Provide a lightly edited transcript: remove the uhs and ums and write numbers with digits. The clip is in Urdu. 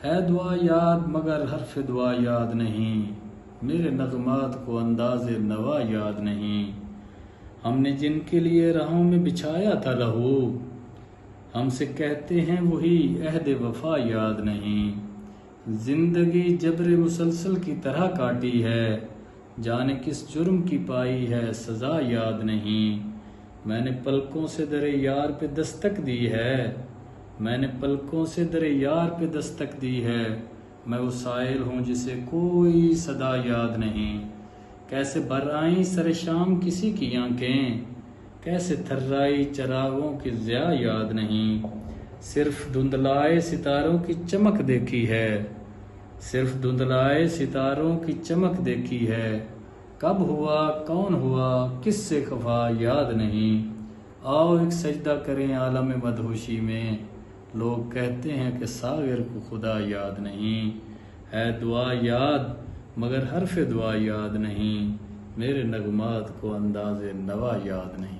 ہے دعا یاد مگر حرف دعا یاد نہیں، میرے نغمات کو انداز نوا یاد نہیں۔ ہم نے جن کے لیے راہوں میں بچھایا تھا لہو، ہم سے کہتے ہیں وہی عہد وفا یاد نہیں۔ زندگی جبر مسلسل کی طرح کاٹی ہے، جانے کس جرم کی پائی ہے سزا یاد نہیں۔ میں نے پلکوں سے در یار پہ دستک دی ہے، میں نے پلکوں سے در یار پہ دستک دی ہے، میں وہ سائل ہوں جسے کوئی صدا یاد نہیں۔ کیسے بھر آئیں سر شام کسی کی آنکھیں، کیسے تھرائی چراغوں کی ضیاء یاد نہیں۔ صرف دھندلائے ستاروں کی چمک دیکھی ہے، صرف دھندلائے ستاروں کی چمک دیکھی ہے، کب ہوا کون ہوا کس سے خفا یاد نہیں۔ آؤ ایک سجدہ کریں عالم مدہوشی میں، لوگ کہتے ہیں کہ ساغر کو خدا یاد نہیں۔ ہے دعا یاد مگر حرف دعا یاد نہیں، میرے نغمات کو انداز نوا یاد نہیں۔